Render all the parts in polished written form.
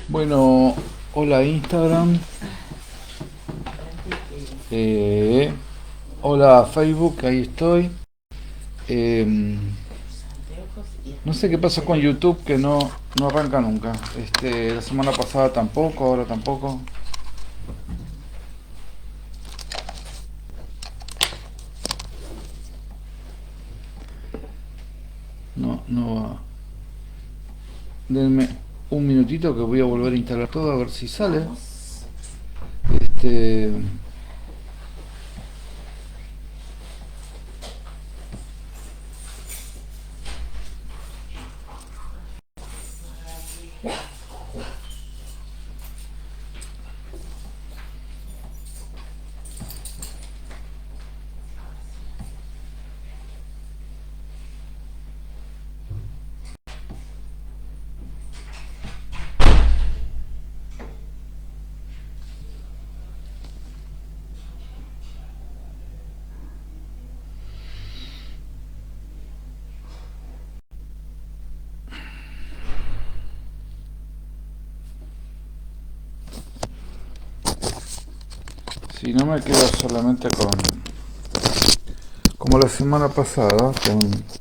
Bueno, hola Instagram, eh, hola Facebook, ahí estoy. Eh, no sé qué pasa con YouTube que no arranca nunca. La semana pasada tampoco, ahora tampoco. No va. Denme un minutito que voy a volver a instalar todo a ver si sale. Este, si no me quedo solamente con, como la semana pasada, con.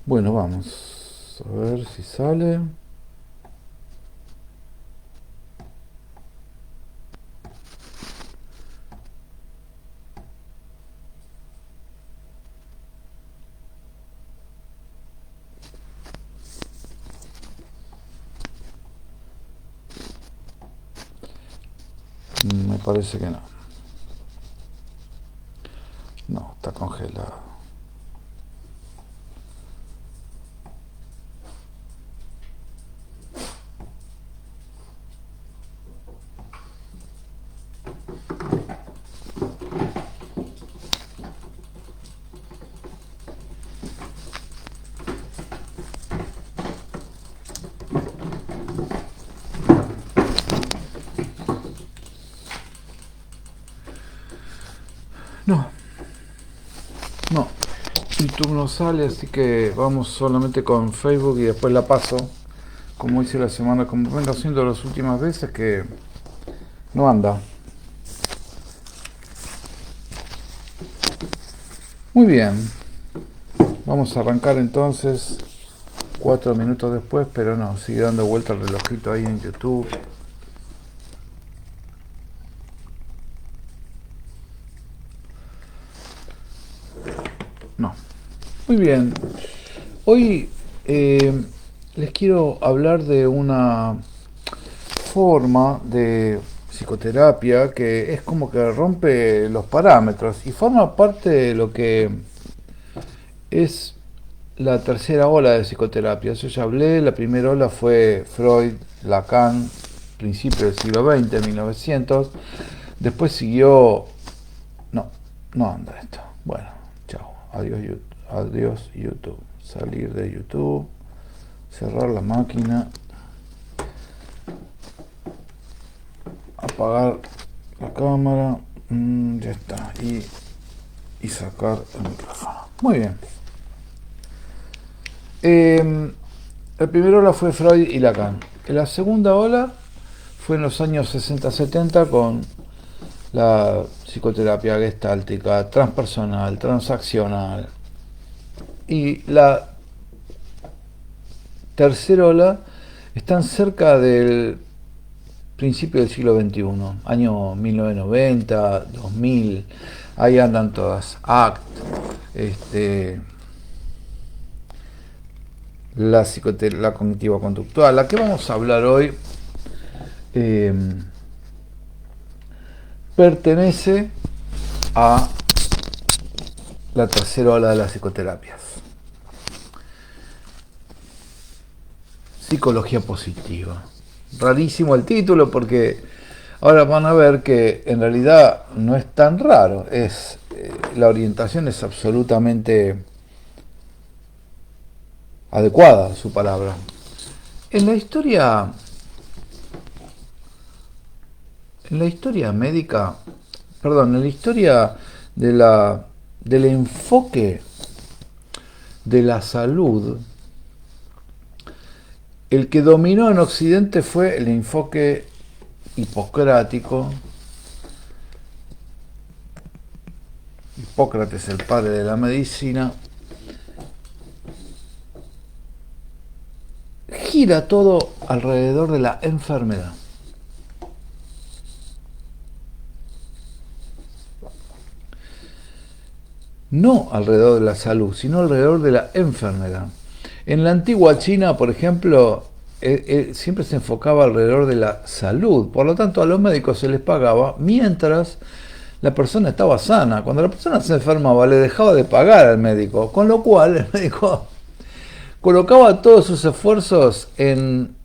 Bueno, vamos a ver si sale. Me parece que no. No, está congelado. No, no. YouTube no sale, así que vamos solamente con Facebook y después la paso. Como hice la semana, como vengo haciendo las últimas veces, que no anda. Muy bien. Vamos a arrancar entonces. 4 minutos después, pero no, sigue dando vuelta el relojito ahí en YouTube. No. Muy bien. Hoy les quiero hablar de una forma de psicoterapia que es como que rompe los parámetros y forma parte de lo que es la tercera ola de psicoterapia. Eso ya hablé. La primera ola fue Freud, Lacan, principio del siglo XX, 1900. Después siguió. No, no anda esto. Bueno, chao. Adiós YouTube. Adiós YouTube. Salir de YouTube. Cerrar la máquina. Apagar la cámara. Ya está. Y sacar el micrófono. Muy bien. La primera ola fue Freud y Lacan. La segunda ola fue en los años 60-70 con la psicoterapia gestáltica, transpersonal, transaccional. Y la tercera ola están cerca del principio del siglo XXI, año 1990, 2000, ahí andan todas. ACT, la cognitiva conductual. La que vamos a hablar hoy eh, pertenece a la tercera ola de las psicoterapias. Psicología positiva. Rarísimo el título porque Ahora van a ver que en realidad no es tan raro, la orientación es absolutamente adecuada, su palabra. En la historia, en la historia médica, perdón, en la historia del enfoque de la salud, el que dominó en Occidente fue el enfoque hipocrático. Hipócrates, el padre de la medicina, gira todo alrededor de la enfermedad. No alrededor de la salud, sino alrededor de la enfermedad. En la antigua China, por ejemplo, siempre se enfocaba alrededor de la salud. Por lo tanto, a los médicos se les pagaba mientras la persona estaba sana. Cuando la persona se enfermaba, le dejaba de pagar al médico. Con lo cual, el médico colocaba todos sus esfuerzos en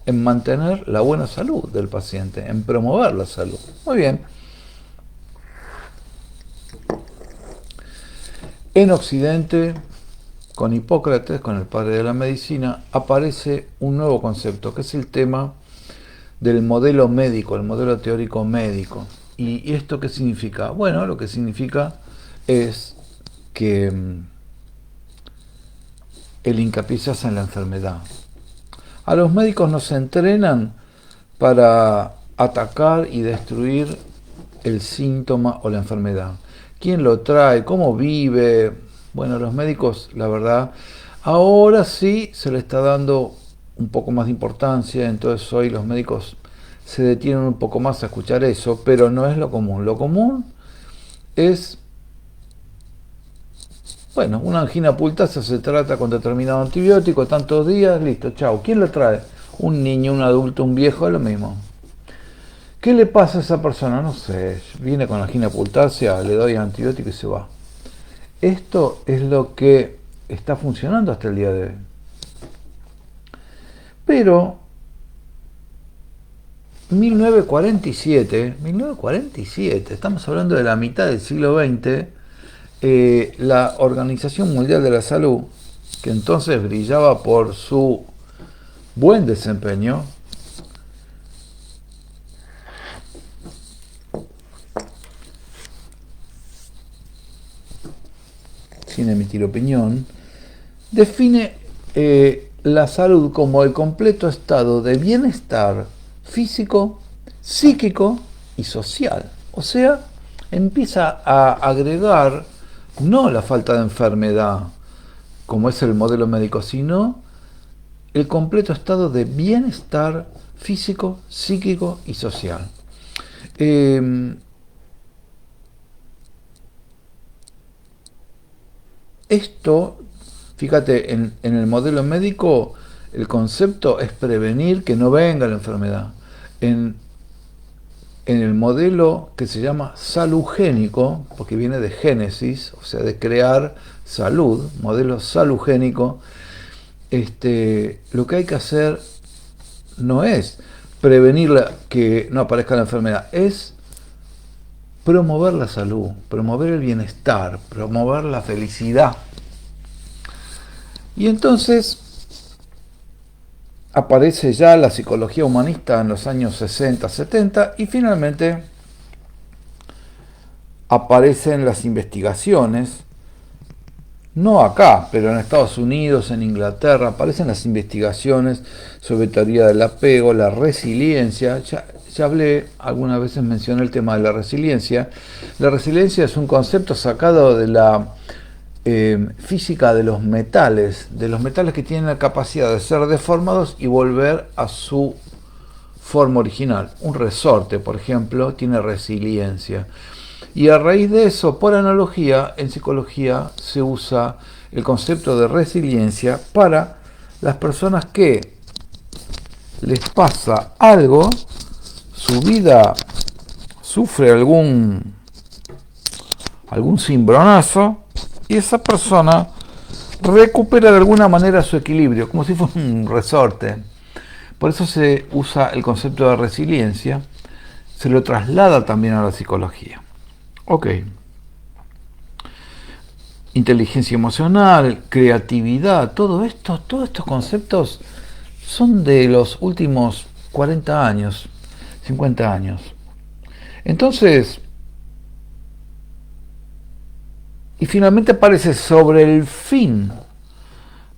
mantener la buena salud del paciente, en promover la salud. Muy bien. En Occidente, con Hipócrates, con el padre de la medicina, aparece un nuevo concepto, que es el tema del modelo médico, el modelo teórico médico. ¿Y esto qué significa? Bueno, lo que significa es que el hincapié se hace en la enfermedad. A los médicos nos entrenan para atacar y destruir el síntoma o la enfermedad. ¿Quién lo trae? ¿Cómo vive? Bueno, los médicos, la verdad, ahora sí se le está dando un poco más de importancia, entonces hoy los médicos se detienen un poco más a escuchar eso, pero no es lo común. Lo común es, bueno, una angina pultácea se trata con determinado antibiótico, tantos días, listo, chao. ¿Quién lo trae? Un niño, un adulto, un viejo, es lo mismo. ¿Qué le pasa a esa persona? No sé, viene con angina pultácea, le doy antibiótico y se va. Esto es lo que está funcionando hasta el día de hoy. Pero 1947, estamos hablando de la mitad del siglo XX, la Organización Mundial de la Salud, que entonces brillaba por su buen desempeño, sin emitir opinión, define la salud como el completo estado de bienestar físico, psíquico y social. O sea, empieza a agregar no la falta de enfermedad, como es el modelo médico, sino el completo estado de bienestar físico, psíquico y social. Esto, fíjate, en el modelo médico el concepto es prevenir que no venga la enfermedad. En el modelo que se llama salugénico, porque viene de génesis, o sea, de crear salud, modelo salugénico, lo que hay que hacer no es prevenir que no aparezca la enfermedad, es promover la salud, promover el bienestar, promover la felicidad. Y entonces aparece ya la psicología humanista en los años 60, 70 y finalmente aparecen las investigaciones, no acá, pero en Estados Unidos, en Inglaterra, aparecen las investigaciones sobre teoría del apego, la resiliencia. Ya hablé, algunas veces mencioné el tema de la resiliencia. La resiliencia es un concepto sacado de la física de los metales que tienen la capacidad de ser deformados y volver a su forma original. Un resorte, por ejemplo, tiene resiliencia. Y a raíz de eso, por analogía, en psicología se usa el concepto de resiliencia para las personas que les pasa algo, su vida sufre algún cimbronazo y esa persona recupera de alguna manera su equilibrio, como si fuera un resorte. Por eso se usa el concepto de resiliencia, se lo traslada también a la psicología. Ok. Inteligencia emocional, creatividad, todos estos conceptos son de los últimos 40 años, 50 años. Entonces, y finalmente aparece sobre el fin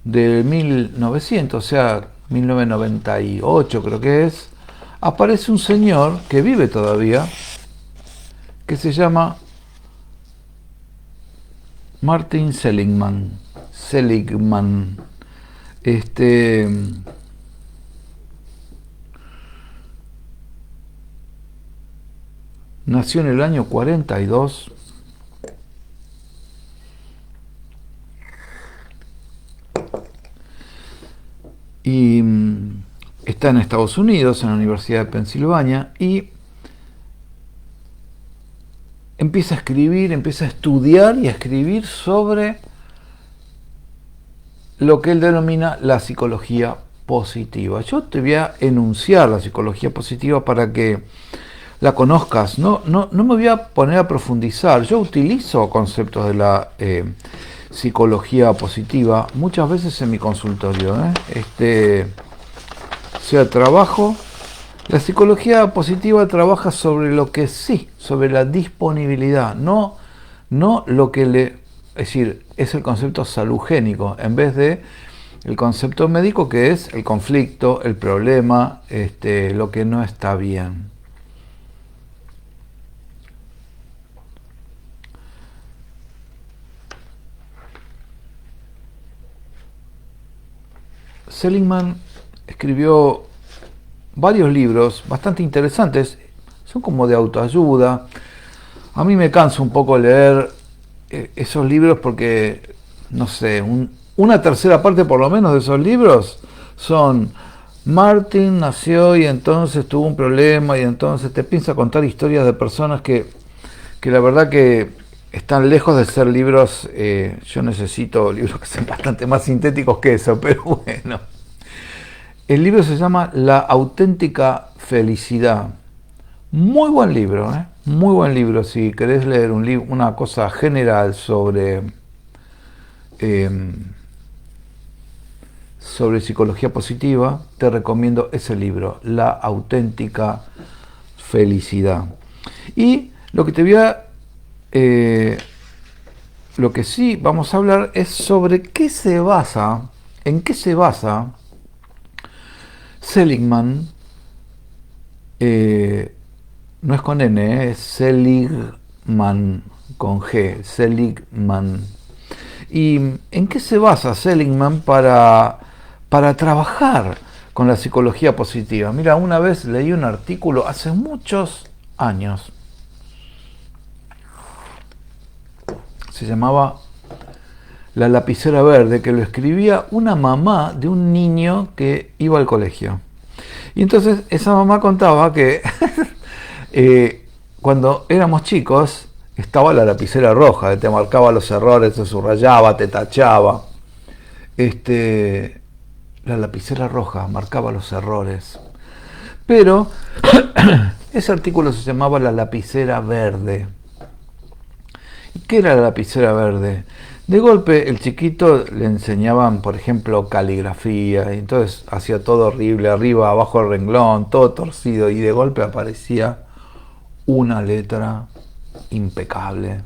del 1900, o sea, 1998 creo que es, aparece un señor que vive todavía, que se llama Martin Seligman. Nació en el año 42. Y está en Estados Unidos, en la Universidad de Pensilvania, y empieza a escribir, empieza a estudiar y a escribir sobre lo que él denomina la psicología positiva. Yo te voy a enunciar la psicología positiva para que la conozcas. No me voy a poner a profundizar. Yo utilizo conceptos de la psicología positiva muchas veces en mi consultorio. Trabajo. La psicología positiva trabaja sobre lo que sí, sobre la disponibilidad, no lo que es decir, es el concepto salugénico, en vez de el concepto médico, que es el conflicto, el problema, lo que no está bien. Seligman escribió varios libros bastante interesantes, son como de autoayuda. A mí me cansa un poco leer esos libros porque, no sé, una tercera parte por lo menos de esos libros son Martin nació y entonces tuvo un problema y entonces te piensa a contar historias de personas que la verdad que están lejos de ser libros. Yo necesito libros que sean bastante más sintéticos que eso, pero bueno. El libro se llama La auténtica felicidad. Muy buen libro, muy buen libro. Si querés leer una cosa general sobre psicología positiva, te recomiendo ese libro, La auténtica felicidad. Y lo que te voy a lo que sí vamos a hablar es sobre en qué se basa Seligman. No es con N, es Seligman, con G, Seligman. ¿Y en qué se basa Seligman para trabajar con la psicología positiva? Mira, una vez leí un artículo hace muchos años. Se llamaba La lapicera verde, que lo escribía una mamá de un niño que iba al colegio. Y entonces esa mamá contaba que cuando éramos chicos estaba la lapicera roja, que te marcaba los errores, te subrayaba, te tachaba. La lapicera roja marcaba los errores. Pero ese artículo se llamaba La lapicera verde. ¿Y qué era la lapicera verde? De golpe el chiquito le enseñaban, por ejemplo, caligrafía, y entonces hacía todo horrible, arriba, abajo el renglón, todo torcido, y de golpe aparecía una letra impecable.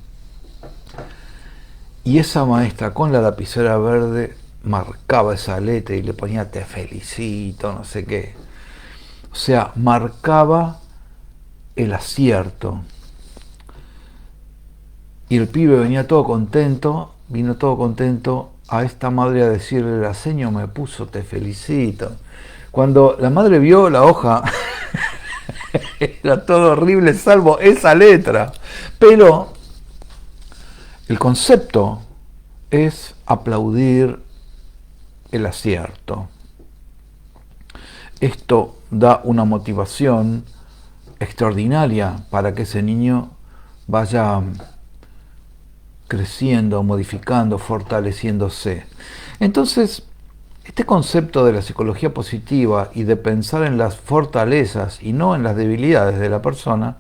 Y esa maestra con la lapicera verde marcaba esa letra y le ponía te felicito, no sé qué. O sea, marcaba el acierto. Y el pibe vino todo contento a esta madre a decirle, la seño me puso te felicito. Cuando la madre vio la hoja, era todo horrible salvo esa letra. Pero el concepto es aplaudir el acierto. Esto da una motivación extraordinaria para que ese niño vaya creciendo, modificando, fortaleciéndose. Entonces, Este concepto de la psicología positiva y de pensar en las fortalezas y no en las debilidades de la persona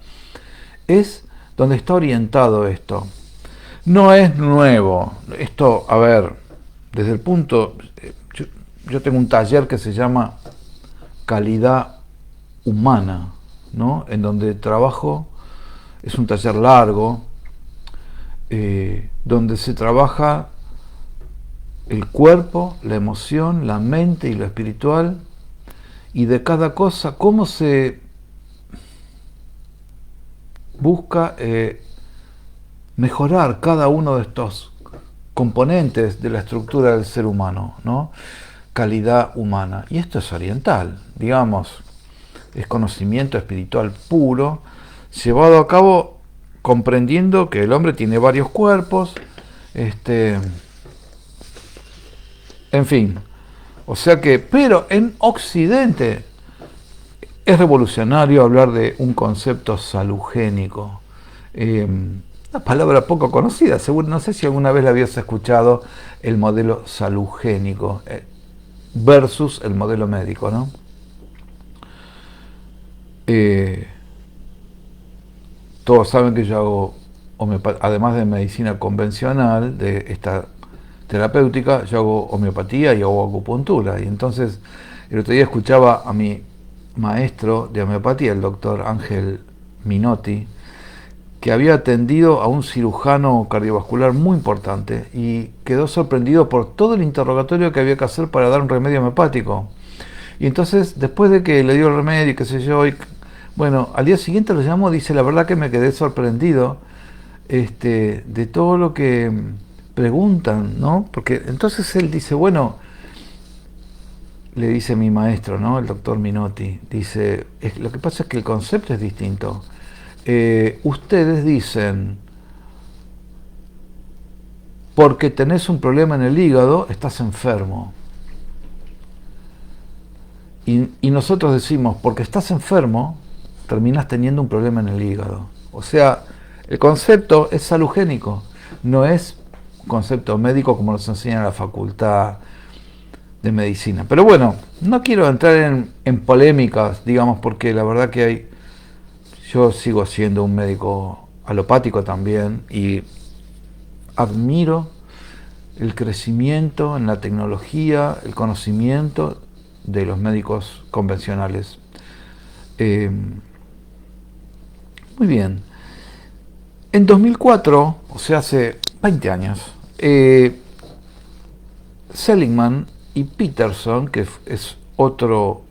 es donde está orientado esto. No es nuevo. Esto, a ver, desde el punto... Yo tengo un taller que se llama Calidad Humana, ¿no? En donde trabajo, es un taller largo, donde se trabaja el cuerpo, la emoción, la mente y lo espiritual, y de cada cosa, cómo se busca mejorar cada uno de estos componentes de la estructura del ser humano, ¿no? Calidad humana. Y esto es oriental, digamos, es conocimiento espiritual puro, llevado a cabo comprendiendo que el hombre tiene varios cuerpos, en fin, o sea que, pero en Occidente es revolucionario hablar de un concepto salugénico. Una palabra poco conocida, seguro, no sé si alguna vez la habías escuchado, el modelo salugénico versus el modelo médico, ¿no? Todos saben que yo hago además de medicina convencional, de esta terapéutica, yo hago homeopatía y hago acupuntura. Y entonces el otro día escuchaba a mi maestro de homeopatía, el doctor Ángel Minotti, que había atendido a un cirujano cardiovascular muy importante y quedó sorprendido por todo el interrogatorio que había que hacer para dar un remedio homeopático. Y entonces, después de que le dio el remedio y qué sé yo, bueno, al día siguiente lo llamó, dice, la verdad que me quedé sorprendido de todo lo que preguntan, ¿no? Porque entonces él dice, bueno, le dice mi maestro, ¿no? El doctor Minotti, dice, lo que pasa es que el concepto es distinto. Ustedes dicen, porque tenés un problema en el hígado, estás enfermo. Y nosotros decimos, porque estás enfermo, terminas teniendo un problema en el hígado. O sea, el concepto es salugénico, no es un concepto médico como nos enseña en la facultad de medicina. Pero bueno, no quiero entrar en polémicas, digamos, porque la verdad que yo sigo siendo un médico alopático también y admiro el crecimiento en la tecnología, el conocimiento de los médicos convencionales. Muy bien. En 2004, o sea, hace 20 años, Seligman y Peterson, que es otra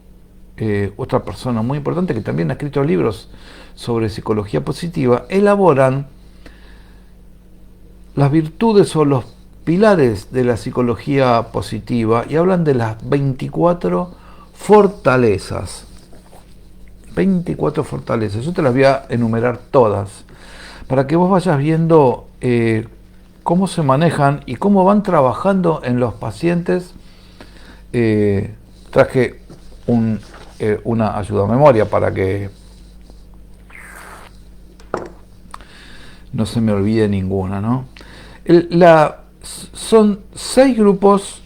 persona muy importante que también ha escrito libros sobre psicología positiva, elaboran las virtudes o los pilares de la psicología positiva y hablan de las 24 fortalezas. 24 fortalezas. Yo te las voy a enumerar todas para que vos vayas viendo cómo se manejan y cómo van trabajando en los pacientes. Traje una ayuda a memoria para que no se me olvide ninguna, ¿no? Son 6 grupos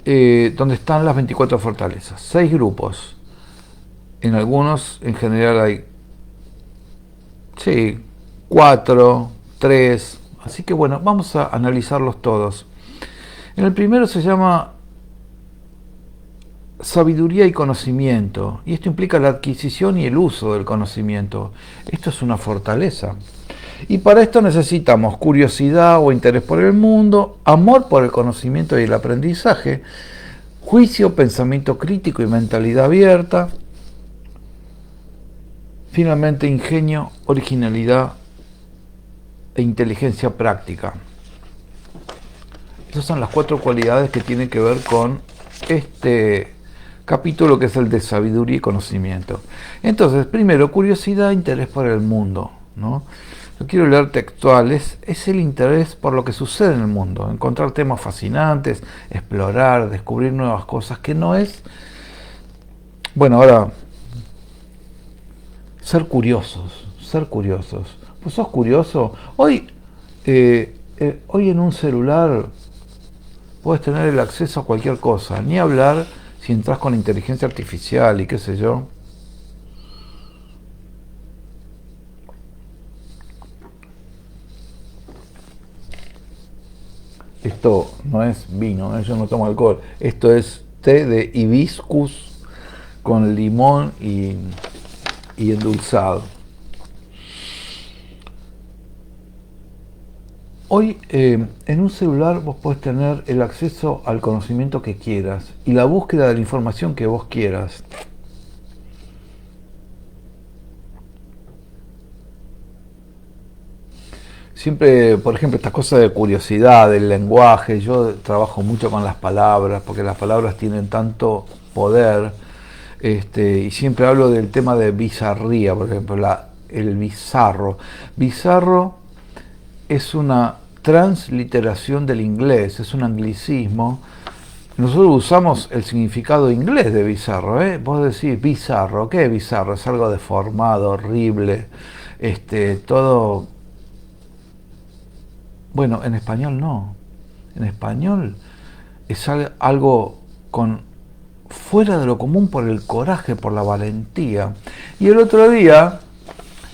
donde están las 24 fortalezas. 6 grupos. En algunos, en general, hay 4, 3. Así que bueno, vamos a analizarlos todos. En el primero se llama sabiduría y conocimiento. Y esto implica la adquisición y el uso del conocimiento. Esto es una fortaleza. Y para esto necesitamos curiosidad o interés por el mundo, amor por el conocimiento y el aprendizaje, juicio, pensamiento crítico y mentalidad abierta, finalmente ingenio, originalidad e inteligencia práctica. Esas son las 4 cualidades que tienen que ver con este capítulo, que es el de sabiduría y conocimiento. Entonces, primero, curiosidad, interés por el mundo, ¿no? Yo quiero leer textuales. Es el interés por lo que sucede en el mundo, encontrar temas fascinantes, explorar, descubrir nuevas cosas, que no es, bueno, ahora, ser curiosos. Pues sos curioso. Hoy en un celular puedes tener el acceso a cualquier cosa, ni hablar si entras con inteligencia artificial y qué sé yo. Esto no es vino, yo no tomo alcohol. Esto es té de hibiscus con limón y endulzado. Hoy en un celular vos podés tener el acceso al conocimiento que quieras y la búsqueda de la información que vos quieras. Siempre, por ejemplo, estas cosas de curiosidad, del lenguaje, yo trabajo mucho con las palabras, porque las palabras tienen tanto poder, y siempre hablo del tema de bizarría, por ejemplo, el bizarro. Bizarro es una transliteración del inglés, es un anglicismo. Nosotros usamos el significado inglés de bizarro, ¿eh? Vos decís bizarro, ¿qué es bizarro? Es algo deformado, horrible, todo. Bueno, en español no. En español es algo con fuera de lo común por el coraje, por la valentía. Y el otro día,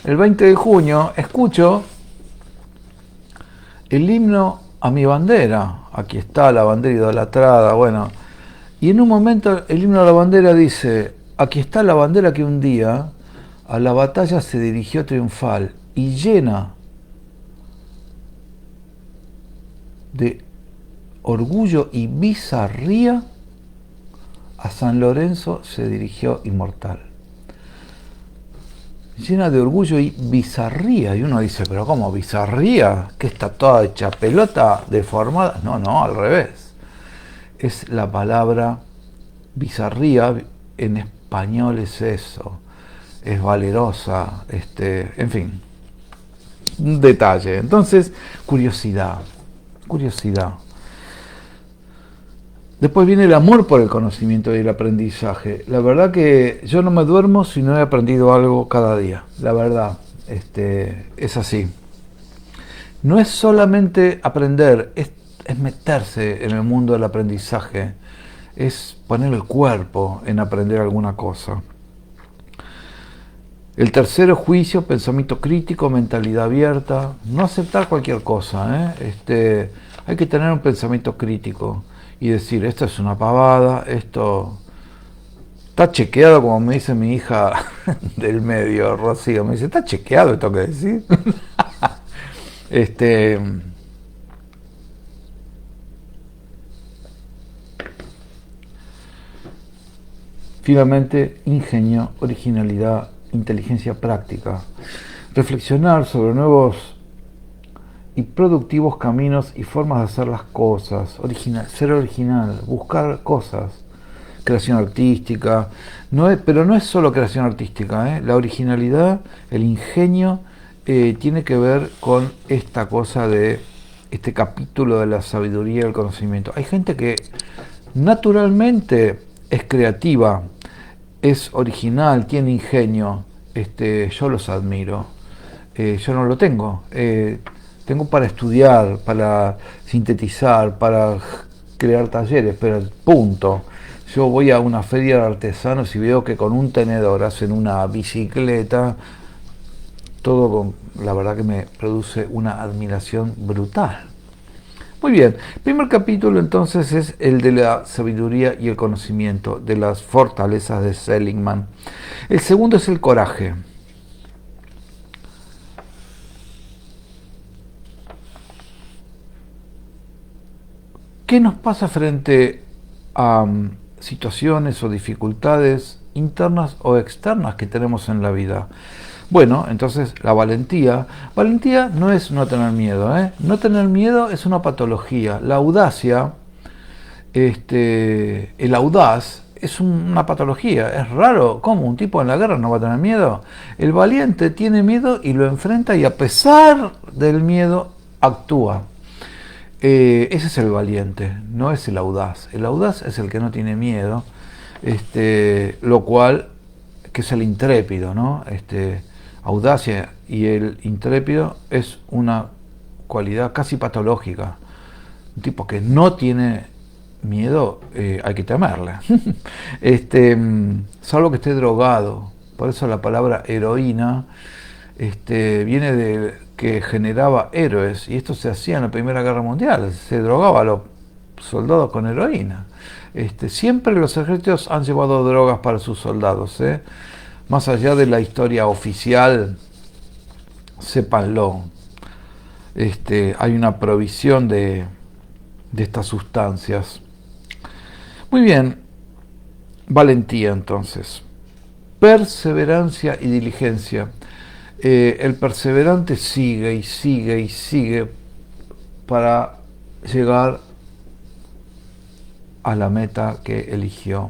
el 20 de junio, escucho el himno a mi bandera. Aquí está la bandera idolatrada, bueno. Y en un momento el himno a la bandera dice, aquí está la bandera que un día a la batalla se dirigió triunfal y llena de orgullo y bizarría, a San Lorenzo se dirigió inmortal. Llena de orgullo y bizarría. Y uno dice, pero ¿cómo bizarría? ¿Que está toda hecha pelota, deformada? No, no, al revés. Es la palabra bizarría, en español es eso. Es valerosa, en fin. Un detalle. Entonces, curiosidad. Curiosidad. Después viene el amor por el conocimiento y el aprendizaje. La verdad que yo no me duermo si no he aprendido algo cada día. La verdad, es así. No es solamente aprender, es meterse en el mundo del aprendizaje. Es poner el cuerpo en aprender alguna cosa. El tercero, juicio, pensamiento crítico, mentalidad abierta. No aceptar cualquier cosa, ¿eh? Hay que tener un pensamiento crítico y decir, esto es una pavada, esto está chequeado, como me dice mi hija del medio, Rocío, me dice, ¿está chequeado esto que decís? Finalmente, ingenio, originalidad, inteligencia práctica. Reflexionar sobre nuevos y productivos caminos y formas de hacer las cosas, ser original, buscar cosas, creación artística, pero no es solo creación artística, ¿eh? La originalidad, el ingenio, tiene que ver con esta cosa de este capítulo de la sabiduría y el conocimiento. Hay gente que naturalmente es creativa, es original, tiene ingenio, yo los admiro. Yo no lo tengo. Tengo para estudiar, para sintetizar, para crear talleres, pero punto. Yo voy a una feria de artesanos y veo que con un tenedor hacen una bicicleta, todo la verdad que me produce una admiración brutal. Muy bien, el primer capítulo entonces es el de la sabiduría y el conocimiento, de las fortalezas de Seligman. El segundo es el coraje. ¿Qué nos pasa frente a situaciones o dificultades internas o externas que tenemos en la vida? Bueno, entonces la valentía no es no tener miedo, ¿eh? No tener miedo es una patología. La audacia, el audaz es una patología. Es raro, ¿cómo? ¿Un tipo en la guerra no va a tener miedo? El valiente tiene miedo y lo enfrenta y a pesar del miedo actúa. Ese es el valiente, no es el audaz. El audaz es el que no tiene miedo, lo cual, que es el intrépido, ¿no? Audacia y el intrépido es una cualidad casi patológica. Un tipo que no tiene miedo hay que temerle. Salvo que esté drogado. Por eso la palabra heroína viene de que generaba héroes, y esto se hacía en la Primera Guerra Mundial, se drogaba a los soldados con heroína. Siempre los ejércitos han llevado drogas para sus soldados, más allá de la historia oficial, sépanlo. Hay una provisión de estas sustancias. Muy bien, valentía entonces, perseverancia y diligencia. El perseverante sigue y sigue y sigue para llegar a la meta que eligió.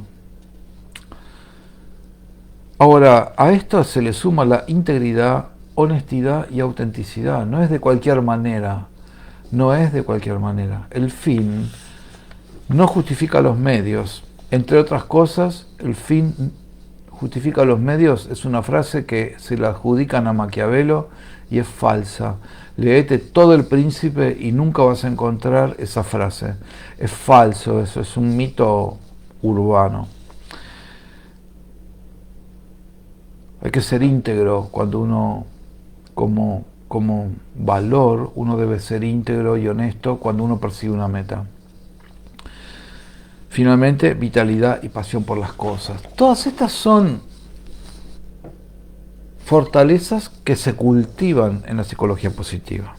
Ahora, a esto se le suma la integridad, honestidad y autenticidad. No es de cualquier manera, no es de cualquier manera. El fin no justifica los medios. Entre otras cosas, el fin justifica los medios es una frase que se la adjudican a Maquiavelo y es falsa. Léete todo El Príncipe y nunca vas a encontrar esa frase. Es falso eso, es un mito urbano. Hay que ser íntegro cuando uno, como valor, uno debe ser íntegro y honesto cuando uno persigue una meta. Finalmente, vitalidad y pasión por las cosas. Todas estas son fortalezas que se cultivan en la psicología positiva.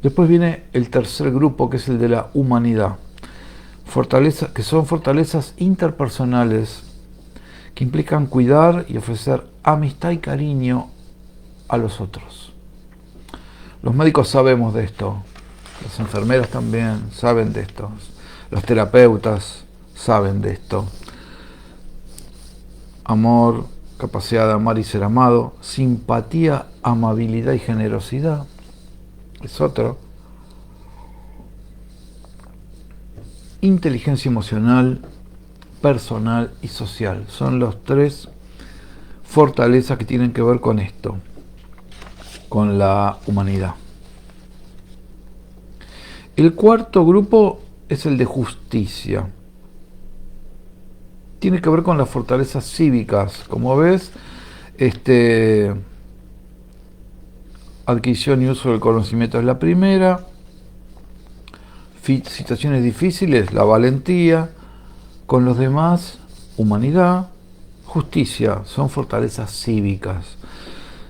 Después viene el tercer grupo, que es el de la humanidad. Fortalezas, que son fortalezas interpersonales que implican cuidar y ofrecer amistad y cariño a los otros. Los médicos sabemos de esto, las enfermeras también saben de esto, los terapeutas saben de esto. Amor, capacidad de amar y ser amado, simpatía, amabilidad y generosidad, es otro. Inteligencia emocional, personal y social. Son los tres fortalezas que tienen que ver con esto, con la humanidad. El cuarto grupo es el de justicia. Tiene que ver con las fortalezas cívicas. Como ves, adquisición y uso del conocimiento es la primera. Situaciones difíciles, la valentía. Con los demás, humanidad. Justicia, son fortalezas cívicas.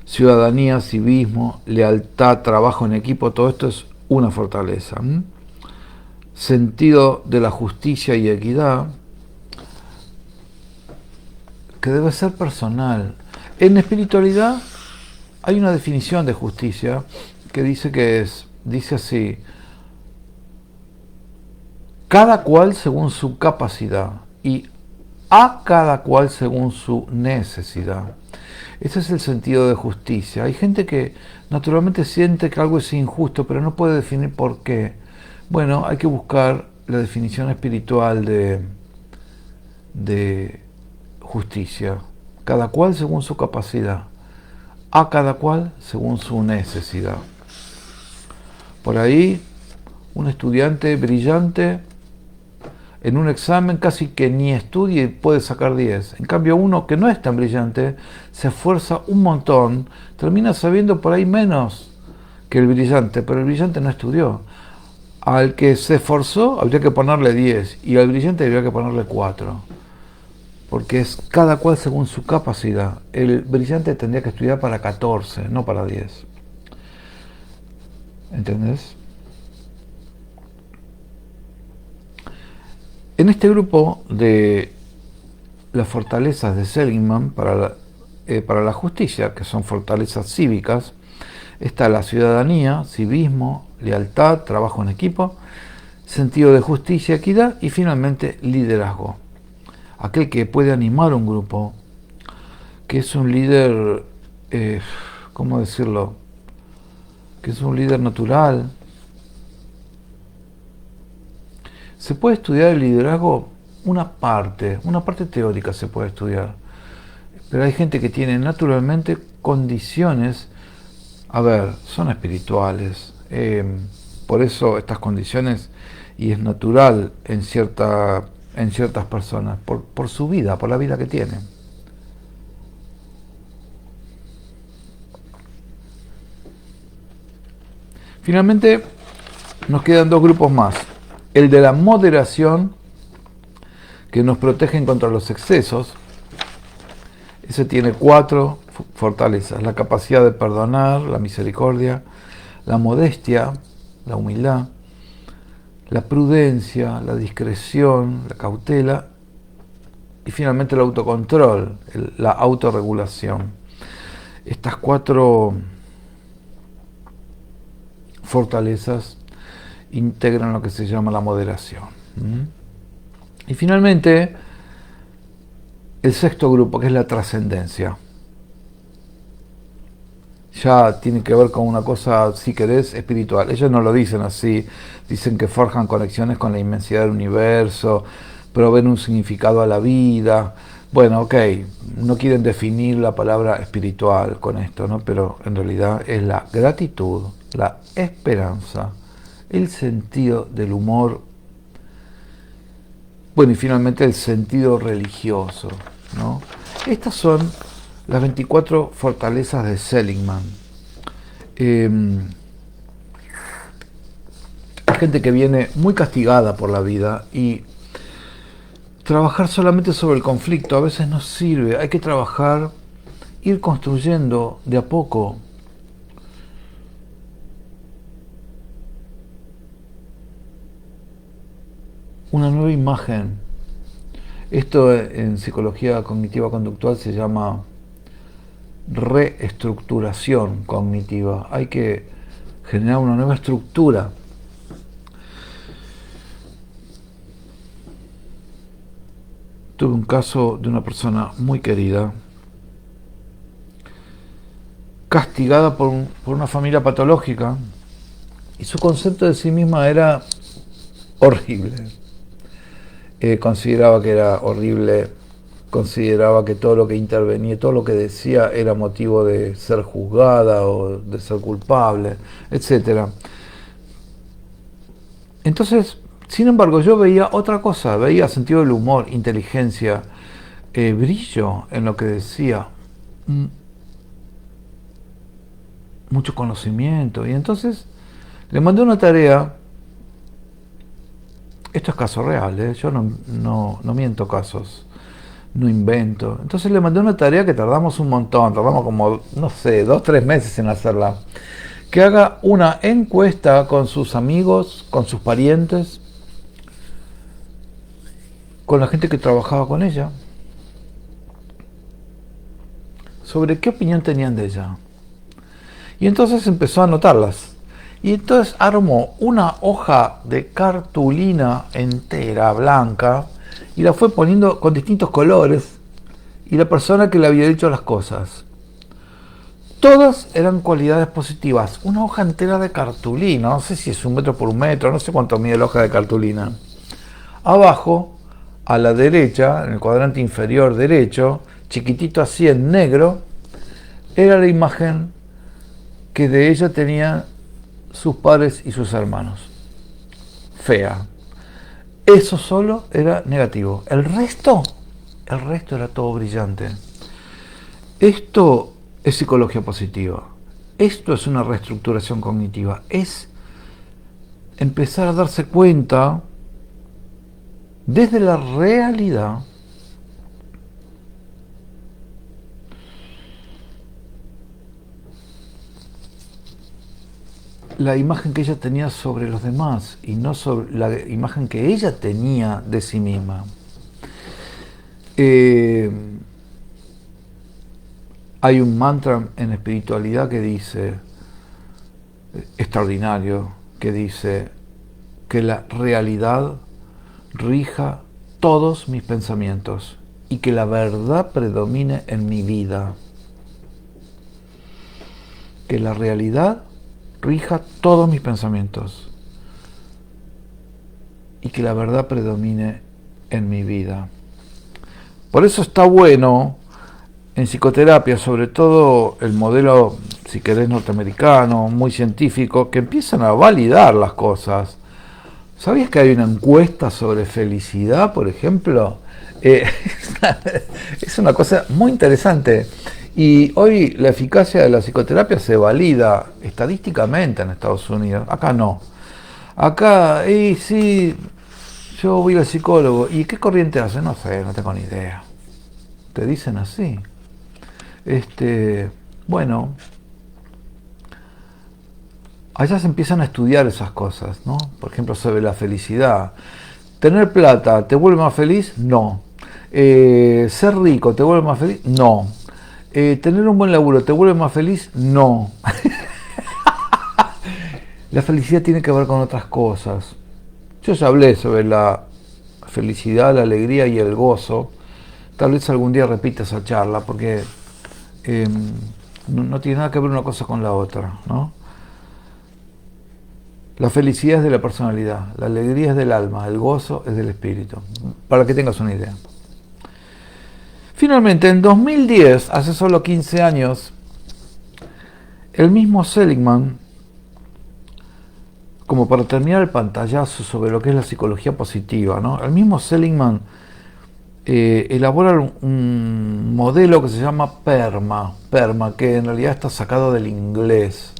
Ciudadanía, civismo, lealtad, trabajo en equipo, todo esto es una fortaleza. Sentido de la justicia y equidad, que debe ser personal. En espiritualidad hay una definición de justicia que dice así: cada cual según su capacidad y a cada cual según su necesidad. Ese es el sentido de justicia. Hay gente que naturalmente siente que algo es injusto, pero no puede definir por qué. Bueno, hay que buscar la definición espiritual de justicia. Cada cual según su capacidad, a cada cual según su necesidad. Por ahí, un estudiante brillante en un examen casi que ni estudia y puede sacar 10. En cambio, uno que no es tan brillante, se esfuerza un montón, termina sabiendo por ahí menos que el brillante, pero el brillante no estudió. Al que se esforzó habría que ponerle 10 y al brillante habría que ponerle 4. Porque es cada cual según su capacidad. El brillante tendría que estudiar para 14, no para 10. ¿Entendés? En este grupo de las fortalezas de Seligman para la justicia, que son fortalezas cívicas, está la ciudadanía, civismo, lealtad, trabajo en equipo, sentido de justicia, equidad y finalmente liderazgo. Aquel que puede animar un grupo, que es un líder, ¿cómo decirlo? Que es un líder natural. Se puede estudiar el liderazgo, una parte teórica se puede estudiar, pero hay gente que tiene naturalmente condiciones a ver, son espirituales. Por eso estas condiciones, y es natural en ciertas personas, por su vida, por la vida que tienen. Finalmente, nos quedan dos grupos más. El de la moderación, que nos protegen contra los excesos. Ese tiene 4 fortalezas: la capacidad de perdonar, la misericordia, la modestia, la humildad, la prudencia, la discreción, la cautela y finalmente el autocontrol, la autorregulación. Estas 4 fortalezas integran lo que se llama la moderación. Y finalmente, el sexto grupo, que es la trascendencia. Ya tiene que ver con una cosa, si querés, espiritual. Ellos no lo dicen así, dicen que forjan conexiones con la inmensidad del universo, proveen un significado a la vida. Bueno, ok, no quieren definir la palabra espiritual con esto, ¿no? Pero en realidad es la gratitud, la esperanza, el sentido del humor, bueno, y finalmente el sentido religioso, ¿no? Estas son las 24 fortalezas de Seligman. Hay gente que viene muy castigada por la vida y trabajar solamente sobre el conflicto a veces no sirve. Hay que trabajar, ir construyendo de a poco una nueva imagen. Esto en psicología cognitiva conductual se llama reestructuración cognitiva. Hay que generar una nueva estructura. Tuve un caso de una persona muy querida, castigada por una familia patológica, y su concepto de sí misma era horrible. Consideraba que era horrible, consideraba que todo lo que intervenía, todo lo que decía era motivo de ser juzgada o de ser culpable, etc. Entonces, sin embargo, yo veía otra cosa, veía sentido del humor, inteligencia, brillo en lo que decía, mucho conocimiento. Y entonces le mandé una tarea. Esto es caso real, yo no miento casos, no invento. Entonces le mandé una tarea que tardamos un montón, tardamos como, no sé, 2-3 meses en hacerla. Que haga una encuesta con sus amigos, con sus parientes, con la gente que trabajaba con ella, sobre qué opinión tenían de ella. Y entonces empezó a anotarlas. Y entonces armó una hoja de cartulina entera, blanca, y la fue poniendo con distintos colores, y la persona que le había dicho las cosas. Todas eran cualidades positivas. Una hoja entera de cartulina, no sé si es 1 metro por 1 metro, no sé cuánto mide la hoja de cartulina. Abajo, a la derecha, en el cuadrante inferior derecho, chiquitito así en negro, era la imagen que de ella tenía sus padres y sus hermanos. Fea. Eso solo era negativo. El resto era todo brillante. Esto es psicología positiva. Esto es una reestructuración cognitiva. Es empezar a darse cuenta desde la realidad la imagen que ella tenía sobre los demás y no sobre la imagen que ella tenía de sí misma. Hay un mantra en espiritualidad que dice, extraordinario, que dice que la realidad rija todos mis pensamientos y que la verdad predomine en mi vida. Que la realidad rija todos mis pensamientos y que la verdad predomine en mi vida. Por eso está bueno en psicoterapia, sobre todo el modelo si querés, norteamericano, muy científico, que empiezan a validar las cosas. ¿Sabías que hay una encuesta sobre felicidad, por ejemplo? Eh, es una cosa muy interesante. Y hoy la eficacia de la psicoterapia se valida estadísticamente en Estados Unidos. Acá no. Acá, y sí, yo voy al psicólogo. ¿Y qué corriente hace? No sé, no tengo ni idea. Te dicen así. Bueno, allá se empiezan a estudiar esas cosas, ¿no? Por ejemplo, sobre la felicidad. ¿Tener plata te vuelve más feliz? No. ¿Ser rico te vuelve más feliz? No. ¿Tener un buen laburo te vuelve más feliz? No. La felicidad tiene que ver con otras cosas. Yo ya hablé sobre la felicidad, la alegría y el gozo. Tal vez algún día repita esa charla porque eh, no tiene nada que ver una cosa con la otra, ¿no? La felicidad es de la personalidad, la alegría es del alma, el gozo es del espíritu, para que tengas una idea. Finalmente, en 2010, hace solo 15 años, el mismo Seligman, como para terminar el pantallazo sobre lo que es la psicología positiva, ¿no? El mismo Seligman elabora un modelo que se llama PERMA, que en realidad está sacado del inglés.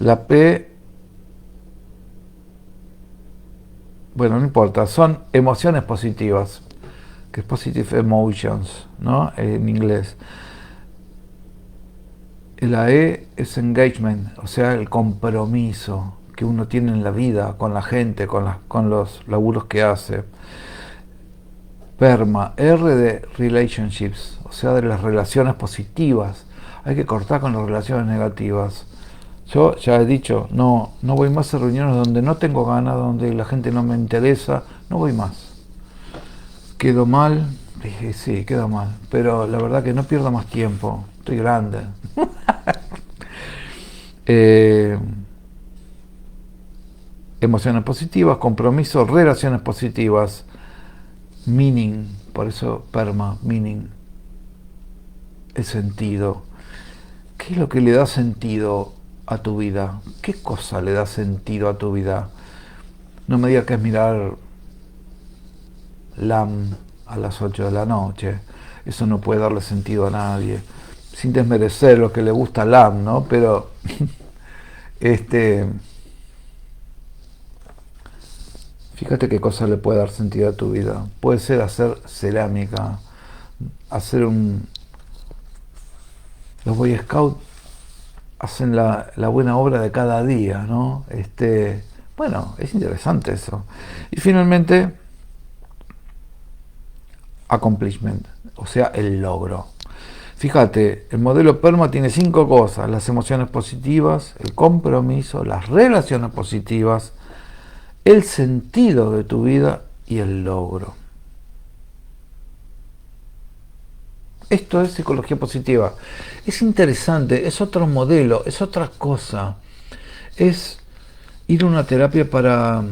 La P, bueno, no importa, son emociones positivas, que es positive emotions, ¿no? En inglés. La E es engagement, o sea, el compromiso que uno tiene en la vida con la gente, con los laburos que hace. PERMA, R de relationships, o sea, de las relaciones positivas. Hay que cortar con las relaciones negativas. Yo ya he dicho, no voy más a reuniones donde no tengo ganas, donde la gente no me interesa, no voy más. Quedo mal, dije, sí, quedo mal, pero la verdad que no pierdo más tiempo, estoy grande. Emociones positivas, compromiso, relaciones positivas, meaning, por eso PERMA, meaning, el sentido. ¿Qué es lo que le da sentido a tu vida? ¿Qué cosa le da sentido a tu vida? No me digas que es mirar LAM a las 8 de la noche. Eso no puede darle sentido a nadie. Sin desmerecer lo que le gusta LAM, ¿no? Pero fíjate qué cosa le puede dar sentido a tu vida. Puede ser hacer cerámica, hacer los Boy Scouts hacen la buena obra de cada día, ¿no? Bueno, es interesante eso. Y finalmente, accomplishment, o sea, el logro. Fíjate, el modelo PERMA tiene 5 cosas: las emociones positivas, el compromiso, las relaciones positivas, el sentido de tu vida y el logro. Esto es psicología positiva. Es interesante, es otro modelo, es otra cosa. Es ir a una terapia para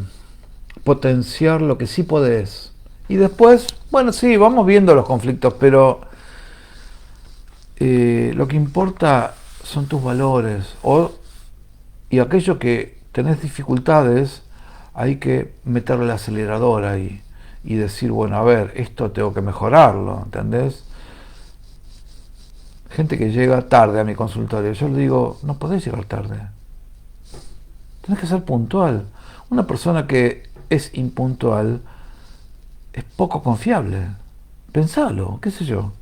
potenciar lo que sí podés. Y después, bueno, sí, vamos viendo los conflictos, pero lo que importa son tus valores. Y aquello que tenés dificultades, hay que meterle el acelerador ahí y decir, bueno, a ver, esto tengo que mejorarlo, ¿entendés? Gente que llega tarde a mi consultorio, yo le digo, no podés llegar tarde. Tenés que ser puntual. Una persona que es impuntual es poco confiable. Pensalo, qué sé yo.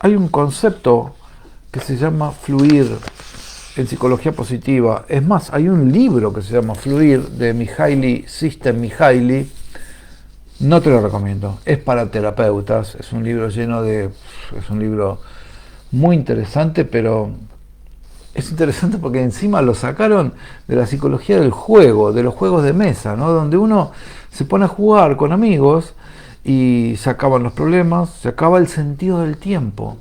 Hay un concepto que se llama fluir en psicología positiva. Es más, hay un libro que se llama Fluir de Mihaly Csikszentmihalyi. No te lo recomiendo. Es para terapeutas. Es un libro es un libro muy interesante, pero es interesante porque encima lo sacaron de la psicología del juego, de los juegos de mesa, ¿no? Donde uno se pone a jugar con amigos y se acaban los problemas, se acaba el sentido del tiempo.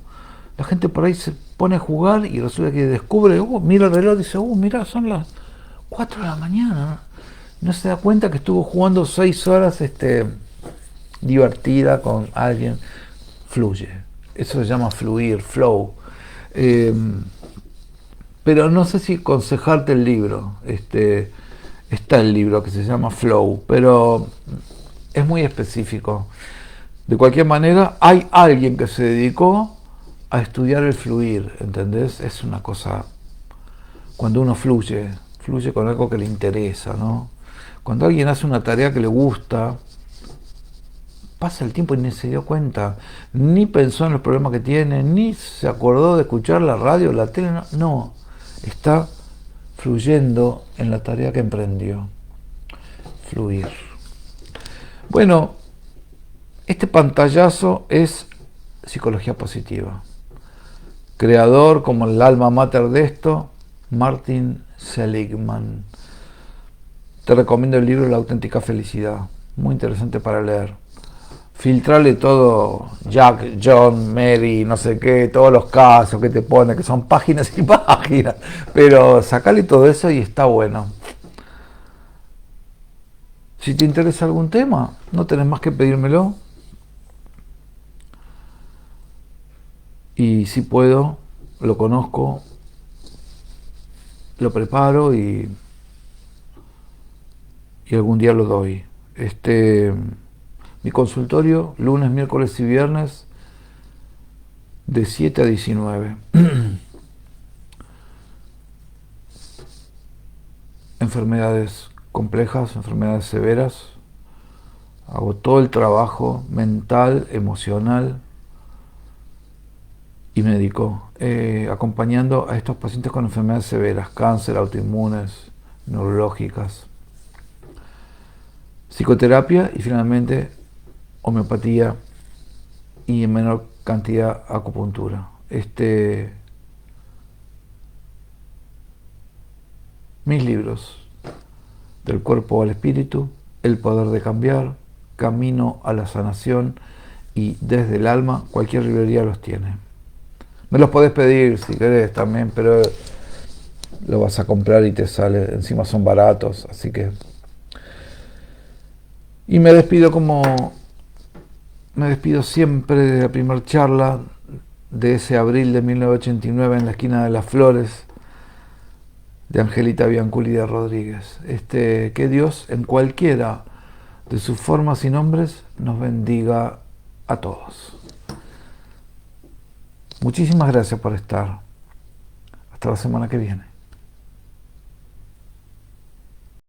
La gente por ahí se pone a jugar y resulta que descubre, mira el reloj y dice, mira, son las 4 de la mañana. no se da cuenta que estuvo jugando 6 horas divertida con alguien. Fluye. Eso se llama fluir, flow. Eh, pero no sé si aconsejarte el libro. Está el libro que se llama Flow, pero es muy específico. De cualquier manera, hay alguien que se dedicó a estudiar el fluir, ¿entendés? Es una cosa, cuando uno fluye con algo que le interesa, ¿no? Cuando alguien hace una tarea que le gusta, pasa el tiempo y ni se dio cuenta, ni pensó en los problemas que tiene, ni se acordó de escuchar la radio, la tele, no, está fluyendo en la tarea que emprendió. Fluir. Bueno, este pantallazo es psicología positiva. Creador, como el alma mater de esto, Martin Seligman. Te recomiendo el libro La auténtica felicidad. Muy interesante para leer. Filtrarle todo, Jack, John, Mary, no sé qué, todos los casos que te pone, que son páginas y páginas. Pero sacarle todo eso y está bueno. Si te interesa algún tema, no tenés más que pedírmelo. Y si puedo, lo conozco, lo preparo y algún día lo doy. Mi consultorio, lunes, miércoles y viernes, de 7 a 19. Enfermedades complejas, enfermedades severas. Hago todo el trabajo mental, emocional y médico, acompañando a estos pacientes con enfermedades severas, cáncer, autoinmunes, neurológicas, psicoterapia y finalmente homeopatía y en menor cantidad acupuntura. Mis libros, Del cuerpo al espíritu, El poder de cambiar, Camino a la sanación y Desde el alma, cualquier librería los tiene. Me los podés pedir si querés también, pero lo vas a comprar y te sale, encima son baratos, así que... Y me despido siempre de la primera charla de ese abril de 1989 en la esquina de Las Flores, de Angelita Bianculi de Rodríguez. Que Dios en cualquiera de sus formas y nombres nos bendiga a todos. Muchísimas gracias por estar. Hasta la semana que viene.